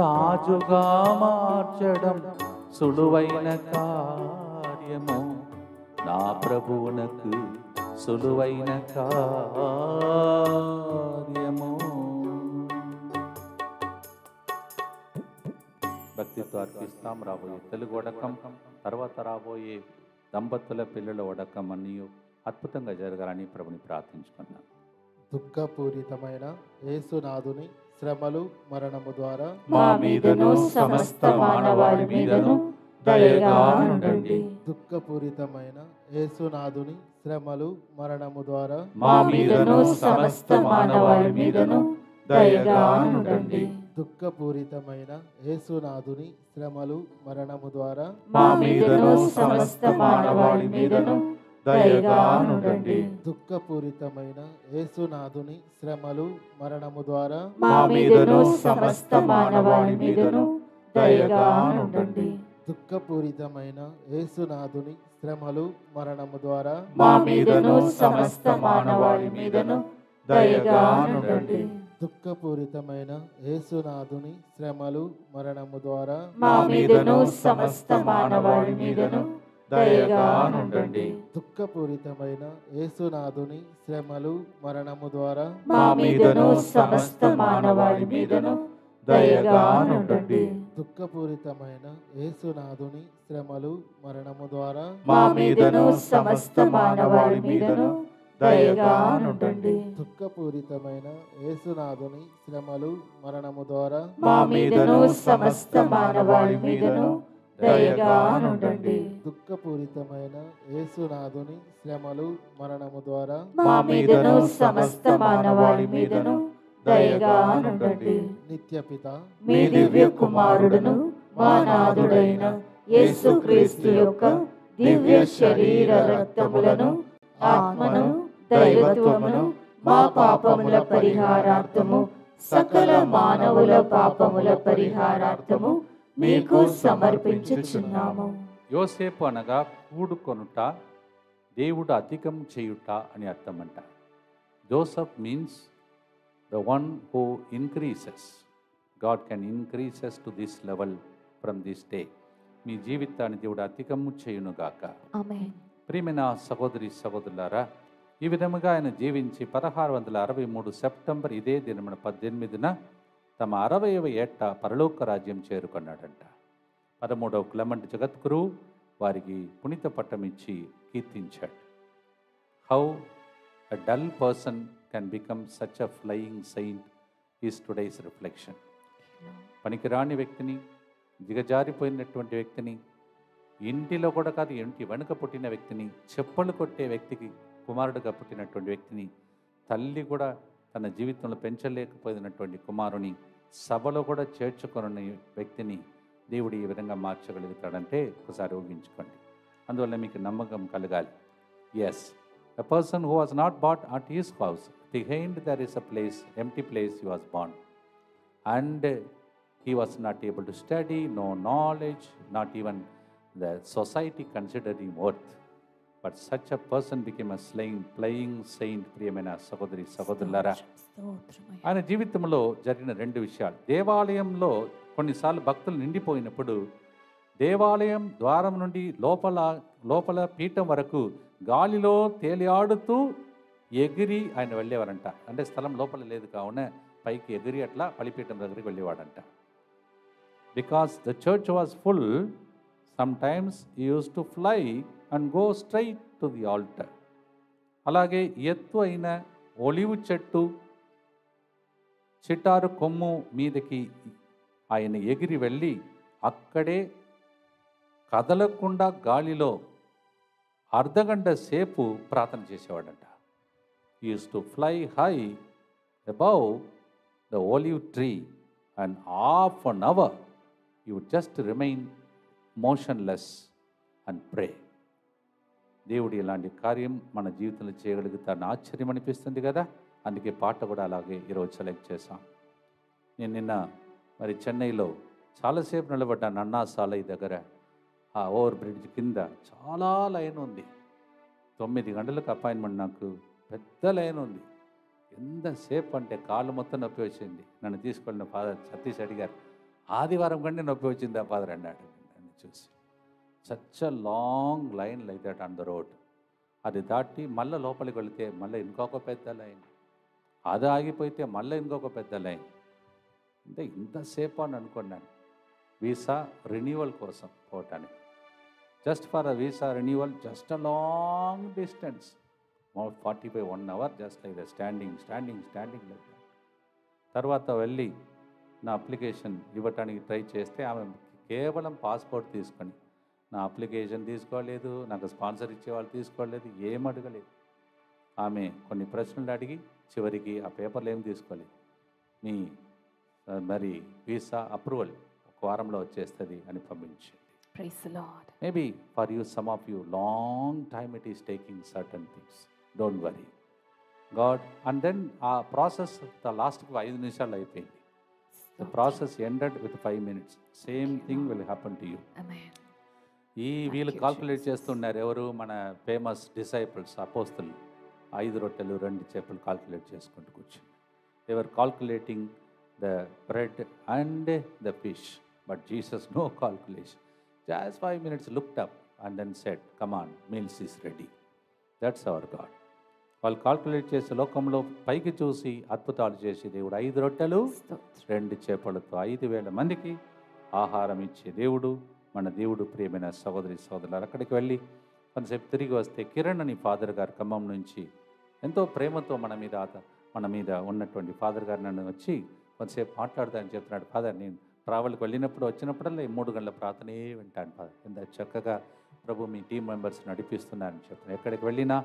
రాజుగా మార్చడం సులువైన కార్యము. నా ప్రభువునకు సులువైన కార్యము. భక్తితో అర్పిస్తాం. రాబోయే తెలుగు వడకం, తర్వాత రాబోయే దంపతుల పిల్లల వడకం అన్నీ అద్భుతంగా జరగాలని ప్రభుని ప్రార్థించుకున్నాం. దుఃఖపూరితమైన యేసునాథుని శ్రమలు మరణము ద్వారా మా మీదను సమస్త మానవాళి మీదను దయగా ఉండండి. దుఃఖపూరితమైన యేసునాథుని శ్రమలు మరణము ద్వారా మా మీదను సమస్త మానవాళి మీదను దయగా ఉండండి. దుఃఖపూరితమైన యేసునాథుని శ్రమలు మరణము ద్వారా మా మీదను సమస్త మానవాళి మీదను దయగా ఉండండి. దుఃఖపూరితమైన యేసునాథుని శ్రమలు మరణము ద్వారా మా మీదను సమస్త మానవాళి మీదను దయగా ఉండండి. దుఃఖపూరితమైన యేసునాథుని శ్రమలు మరణము ద్వారా మా మీదను సమస్త మానవాళి మీదను దయగా ఉండండి. దుఃఖపూరితమైన యేసునాథుని శ్రమలు మరణము ద్వారా మా మీదను సమస్త మానవాళి మీదను దయగా ఉండండి. దుఃఖపూరితమైన యేసునాథుని శ్రమలు మరణము ద్వారా మా మీదను సమస్త మానవాళి మీదను దయగా ఉండండి. దుఃఖపూరితమైన యేసునాథుని శ్రమలు మరణము ద్వారా మా మీదను సమస్త మానవాళి మీదను దయగా ఉండండి. దుఃఖపూరితమైన యేసునాథుని శ్రమలు మరణము ద్వారా మా మీదను సమస్త మానవాళి మీదను దయగా ఉండండి. దుఃఖపూరితమైన యేసునాథుని శ్రమలు మరణము ద్వారా మా మీదను సమస్త మానవాళి మీదను దయగా ఉండండి. నిత్యపిత మీ దివ్య కుమారుడును మా నాథుడైన యేసుక్రీస్తు యొక్క దివ్య శరీర రక్తములను ఆత్మను దైవత్వమును మా పాపముల పరిహారార్థము సకల మానవుల పాపముల పరిహారార్థము మీకు సమర్పించుచున్నాము. యోసేపు అనగా కూడుకొనుట, దేవుడు అధికం చేయుట అని అర్థమంట. Joseph means the one who increases. God can increase us to this level from this day. మీ జీవితాన్ని దేవుడు అధికము చేయునుగాక. ఆమేన్. ప్రియమైన సహోదరి సహోదరులారా, ఈ విధముగా ఆయన జీవించి 1663 సెప్టెంబర్ ఇదే దినమున 18న తమ 60వ ఏట పరలోక రాజ్యం చేరుకున్నాడంట. 13వ క్లెమెంట్ జగద్గురు వారికి పునీత పట్టం ఇచ్చి కీర్తించాడు. How a dull person can become such a flying saint is today's reflection. పనికిరాని వ్యక్తిని, దిగజారిపోయినటువంటి వ్యక్తిని, ఇంటిలో కూడా కాదు ఇంటి వెనుక పుట్టిన వ్యక్తిని, చెప్పులు కొట్టే వ్యక్తికి కుమారుడుగా పుట్టినటువంటి వ్యక్తిని తల్లి కూడా తన జీవితంలో పెంచలేకపోయినటువంటి కుమారుని సభలో కూడా చేర్చుకున్న వ్యక్తిని దేవుడు ఈ విధంగా మార్చగలుగుతాడంటే ఒకసారి ఊహించుకోండి. అందువల్ల మీకు నమ్మకం కలగాలి. Yes, a person who was not bought at his house, behind there is a place, empty place he was born. And he was not able to study, no knowledge, not even the society considered him worth. But such a person became a playing saint. ప్రియమైన సహోదరి సహోదరులారా, ఆయన జీవితంలో జరిగిన రెండు విషయాలు. దేవాలయంలో కొన్నిసార్లు భక్తులు నిండిపోయినప్పుడు దేవాలయం ద్వారం నుండి లోపల పీఠం వరకు గాలిలో తేలియాడుతూ ఎగిరి ఆయన వెళ్ళేవారంట. అంటే స్థలం లోపల లేదు కావున పైకి ఎగిరి అట్లా బలిపీఠం దగ్గరికి వెళ్ళేవాడంట. Because the church was full, sometimes he used to fly and go straight to the altar. అలాగే ఎత్తు అయిన ఒలివు చెట్టు చిటారు కొమ్ము మీదకి ఆయన ఎగిరి వెళ్ళి అక్కడే కదలకుండా గాలిలో అర్ధగంట సేపు ప్రార్థన చేసేవాడంట. He used to fly high above the olive tree and half an hour he would just remain motionless and pray. దేవుడు ఇలాంటి కార్యం మన జీవితంలో చేయగలుగుతారని ఆశ్చర్యం అనిపిస్తుంది కదా. అందుకే పాట కూడా అలాగే ఈరోజు సెలెక్ట్ చేశాం. నేను నిన్న మరి చెన్నైలో చాలాసేపు నిలబడ్డాను. అన్నా సాలై దగ్గర ఆ ఓవర్ బ్రిడ్జ్ కింద చాలా లైన్ ఉంది. 9 గంటలకు అపాయింట్మెంట్, నాకు పెద్ద లైన్ ఉంది. ఎంతసేపు అంటే కాళ్ళు మొత్తం నొప్పి వచ్చింది. నన్ను తీసుకెళ్ళిన ఫాదర్ సతీష్ అడిగారు, ఆదివారం కంటే నొప్పి వచ్చిందా ఫాదర్ అన్నాడు. నన్ను చూసి such a long line like that on the road. అది దాటి మళ్ళీ లోపలికి వెళితే మళ్ళీ ఇంకొక పెద్ద లైన్, అది ఆగిపోతే మళ్ళీ ఇంకొక పెద్ద లైన్. అంటే ఇంతసేపు అని అనుకున్నాను వీసా రెన్యువల్ కోసం పోవటానికి. Just for a visa renewal, just a long distance, 45 hours just like the standing like that. తర్వాత వెళ్ళి నా అప్లికేషన్ ఇవ్వటానికి ట్రై చేస్తే ఆమె కేవలం పాస్పోర్ట్ తీసుకొని, నా అప్లికేషన్ తీసుకోలేదు, నాకు స్పాన్సర్ ఇచ్చేవాళ్ళు తీసుకోలేదు, ఏం అడగలేదు. ఆమె కొన్ని ప్రశ్నలు అడిగి చివరికి ఆ పేపర్లు ఏం తీసుకోలేదు, మీ మరి వీసా అప్రూవల్ ఒక వారంలో వచ్చేస్తుంది అని పంపించింది. Praise the Lord. Maybe for you, some of you, long time it is taking certain things. Don't worry. God, and then our process, the last 5 నిమిషాలు అయిపోయింది. The process ended with 5 minutes. Same thing will happen to you. Amen. ఈ వీళ్ళు కాల్కులేట్ చేస్తున్నారు ఎవరు? మన ఫేమస్ డిసైపుల్స్, అపోస్తలు. 5 రొట్టెలు 2 చేపలు కాల్కులేట్ చేసుకుంటూ కూర్చుని. They were calculating the bread and the fish, but Jesus no calculation. Just 5 minutes looked up and then said, come on, meals is ready. That's our God. వాళ్ళు కాల్కులేట్ చేసే లోకంలో పైకి చూసి అద్భుతాలు చేసి దేవుడు 5 రొట్టెలు 2 చేపలతో 5,000 మందికి ఆహారం ఇచ్చే దేవుడు మన దేవుడు. ప్రియమైన సహోదరి సహోదరులు, అక్కడికి వెళ్ళి కొంతసేపు తిరిగి వస్తే కిరణ్ అని ఫాదర్ గారు ఖమ్మం నుంచి ఎంతో ప్రేమతో మన మీద ఉన్నటువంటి ఫాదర్ గారు నన్ను వచ్చి కొంతసేపు మాట్లాడతానని చెప్తున్నాడు. ఫాదర్, నేను ట్రావెల్కి వచ్చినప్పుడల్లా 3 గంటల ప్రార్థనే వింటాను ఫాదర్. ఎంత చక్కగా ప్రభు మీ టీం మెంబర్స్ నడిపిస్తున్నారని చెప్తున్నాను. ఎక్కడికి వెళ్ళినా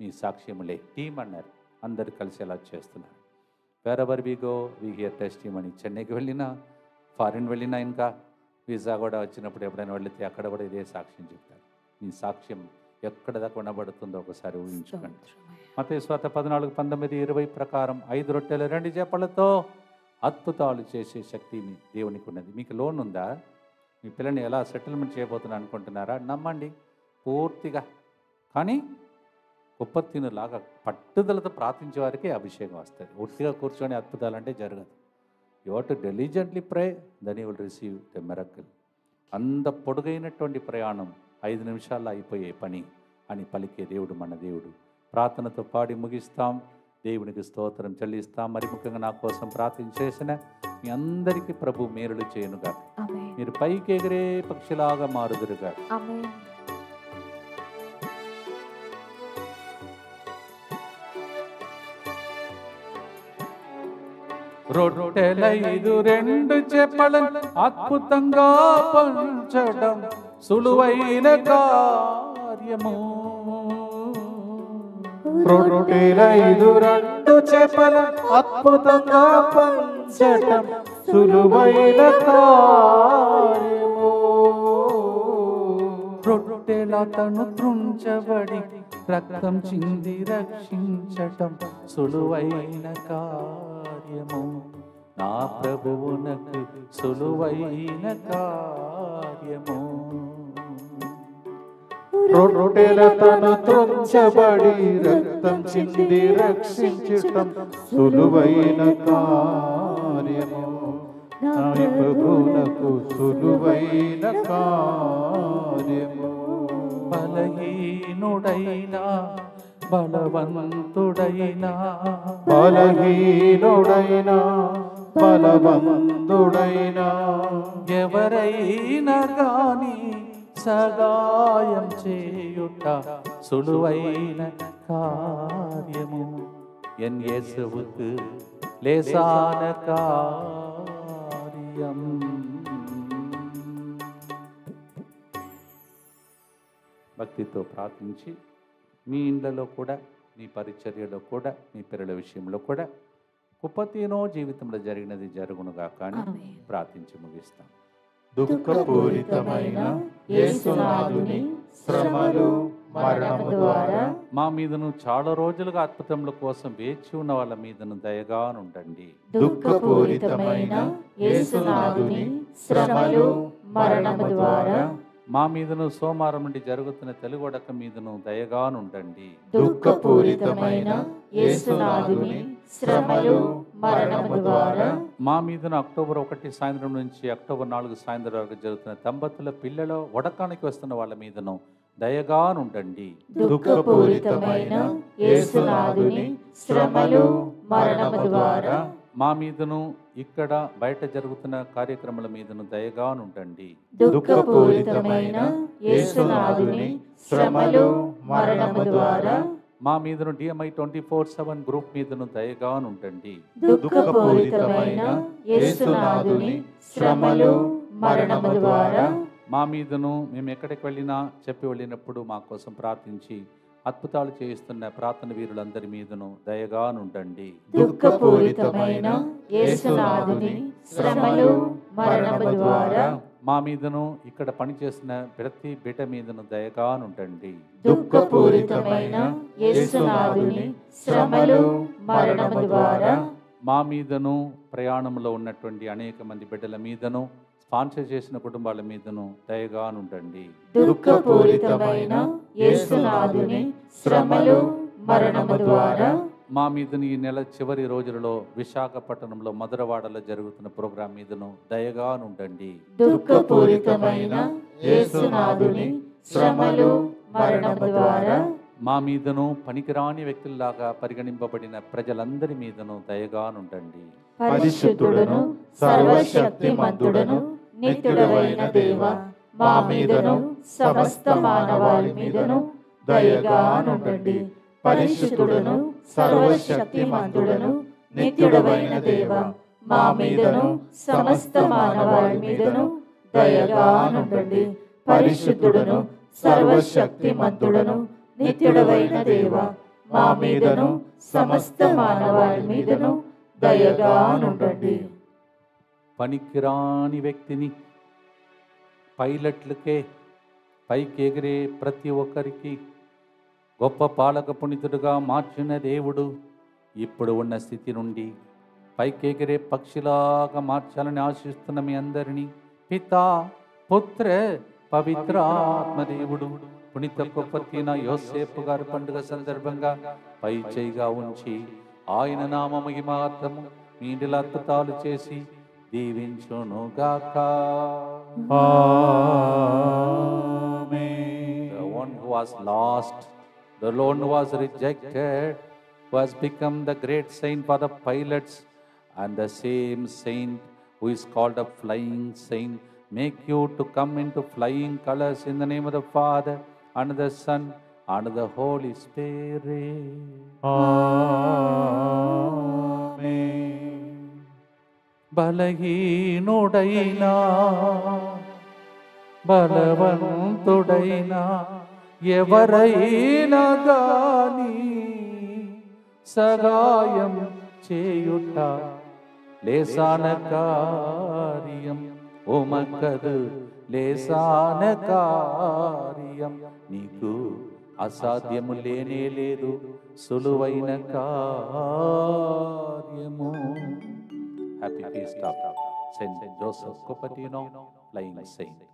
మీ సాక్ష్యములే. టీం అన్నారు, అందరు కలిసి ఎలా చేస్తున్నారు. Wherever we go we hear testimony. చెన్నైకి వెళ్ళినా, ఫారిన్ వెళ్ళినా, ఇంకా వీసా కూడా వచ్చినప్పుడు ఎప్పుడైనా వెళితే అక్కడ కూడా ఇదే సాక్ష్యం చెప్తారు. మీ సాక్ష్యం ఎక్కడ దాకా ఉండబడుతుందో ఒకసారి ఊహించుకోండి. మత్తయి సువార్త 14:19-20 ప్రకారం 5 రొట్టెలు 2 చేపలతో అద్భుతాలు చేసే శక్తి దేవునికి ఉన్నది. మీకు లోన్ ఉందా? మీ పిల్లని ఎలా సెటిల్మెంట్ చేయబోతున్నా అనుకుంటున్నారా? నమ్మండి పూర్తిగా. కానీ కుప్పర్తినులాగా పట్టుదలతో ప్రార్థించే వారికి అభిషేకం వస్తుంది. ఒట్టిగా కూర్చొని అద్భుతాలు అంటే జరగదు. You have to diligently pray, then you will receive the miracle. అంత పొడుగైనటువంటి ప్రయాణం 5 నిమిషాల్లో అయిపోయే పని అని పలికే దేవుడు మన దేవుడు. ప్రార్థనతో పాడి ముగిస్తాం. దేవునికి స్తోత్రం చెల్లిస్తాం. మరి ముఖ్యంగా నా కోసం ప్రార్థన చేసిన మీ అందరికీ ప్రభు మేలులు చేయనుగా. మీరు పైకి ఎగిరే పక్షిలాగా మారుదురుగా. రొట్టెలైదు 2 చేపలను అద్భుతంగా పంచడం సులువైన కార్యము. రొట్టెల 5 చేపల అద్భుతంగా పంచటం సులువైన కార్యము. రొట్టెల తను త్రుంచబడి రక్తం చింది రక్షించటం సులువైన కార్యము. నా ప్రభువునకు సులువైన కార్యము. రొట్టెల తను త్రుంచబడి రక్తం చింది రక్షించటం సులువైన కార్యము. నా ప్రభువునకు సులువైన కార్యము. బలహీనుడైనా బలవంతుడైనా బలహీనుడైనా బలవంతుడైనా ఎవరైనా గాని సహాయం చేయుట సులువైన కార్యము. ఎన్ యేసువుకు లేసాన కార్యం. భక్తితో ప్రార్థించి మీ ఇండ్లలో కూడా, మీ పరిచర్యలో కూడా, మీ పిల్లల విషయంలో కూడా కుపతీనో జీవితంలో జరిగినది జరుగునుగా కానీ ప్రార్థించి ముగిస్తాం. దుఃఖపూరితమైన యేసునాథుని శ్రమలు మరణము ద్వారా మా మీదను చాలా రోజులుగా అద్భుతముల కోసం వేచి ఉన్న వాళ్ళ మీదను దయగానుండండి. దుఃఖపూరితమైన యేసునాథుని శ్రమలు మరణము ద్వారా మా మీదను సోమవారం నుండి జరుగుతున్న తెలుగొడక మీదను దయగానుండండి. దుఃఖపూరితమైన యేసునాథుని శ్రమలు మరణము ద్వారా మా మీదను అక్టోబర్ 1 సాయంత్రం నుంచి అక్టోబర్ 4 సాయంత్రం వరకు జరుగుతున్న దంపతుల పిల్లల వడకానికి వస్తున్న వాళ్ళ మీదను దయగానుండండి. దుఃఖపూరితమైన యేసునాథుని శ్రమలు మరణము ద్వారా మా మీదను ఇక్కడ బయట జరుగుతున్న కార్యక్రమాల మీదను దయగానుండండి. దుఃఖపూరితమైన యేసునాథుని శ్రమలు మరణము ద్వారా మా మీదను DMI 24/7 గ్రూప్ మీదను దయగానుండండి. దుఃఖపూరితమైన యేసునాథుని శ్రమలు మరణము ద్వారా మా మీదను మేము ఎక్కడికి వెళ్ళినా చెప్పి వెళ్ళినప్పుడు మా కోసం ప్రార్థించి అద్భుతాలు చేయిస్తున్న ప్రార్థన వీరులందరి మీదను దయగానుండండి. దుఃఖపూరితమైన యేసునాథుని శ్రమలు మరణము ద్వారా మా మీదను ఇక్కడ పనిచేసిన ప్రతి బిడ్డ మీదను దయగానుండండి. దుఃఖపూరితమైన యేసునాథుని శ్రమలు మరణము ద్వారా మా మీదను ప్రయాణంలో ఉన్నటువంటి అనేక మంది బిడ్డల మీదను స్పాన్సర్ చేసిన కుటుంబాల మీదను దయగానుండండి. దుఃఖపూరితమైన యేసునాథుని శ్రమలు మరణము ద్వారా మా మీదను ఈ నెల చివరి రోజులలో విశాఖపట్నంలో మధురవాడలో జరుగుతున్న ప్రోగ్రాం మీదను దయగానుండండి. దుఃఖపూరితమైన యేసునాథుని శ్రమలు మరణము ద్వారా మా మీదను పనికిరాని వ్యక్తుల్లాగా పరిగణింపబడిన ప్రజలందరి మీదను దయగానుండండి. పరిశుద్ధుడును సర్వశక్తిమంతుడును నిత్యుడవైన దేవ, మా మీదను సమస్త మానవాళి మీదను దయగానుండండి. పరిశుద్ధుడును సర్వశక్తిమంతుడును నిత్యుడవైన దేవ, మా మీదను సమస్త మానవాళి మీదను దయగానుండండి. పరిశుద్ధుడును సర్వశక్తిమంతుడును నిత్యుడవైన దేవ, మా మీదను సమస్త మానవాళి మీదను దయగానుండండి. పనికిరాని వ్యక్తిని పైలట్లకే పైకి ఎగిరే ప్రతి ఒక్కరికి గొప్ప పాలక పునీతుడుగా మార్చిన దేవుడు ఇప్పుడు ఉన్న స్థితి నుండి పైకి ఎగిరే పక్షిలాగా మార్చాలని ఆశిస్తున్న మీ అందరినీ పితా పుత్ర పవిత్రాత్మ దేవుడు పునీత కొప్పతిన యోసేపు గారి పండుగ సందర్భంగా పై చేయిగా ఉంచి ఆయన నామ మహిమార్థము మీ ఇంటిలో అద్భుతాలు చేసి దీవించునుగాక. The one who was lost, the one who was rejected, who has become the great saint for the pilots, and the same saint who is called a flying saint, make you to come into flying colors in the name of the Father and the Son and the Holy Spirit. Amen. బలహీనుడైనా బలవంతుడైనా ఎవరైనా గాని సహాయం చేయుట లేసాన కార్యం, ఉమకదు లేసాన కార్యం, నీకు అసాధ్యము లేనే లేదు, సులువైన కార్యము. Happy feast of Saint Joseph Cupertino, flying Saint.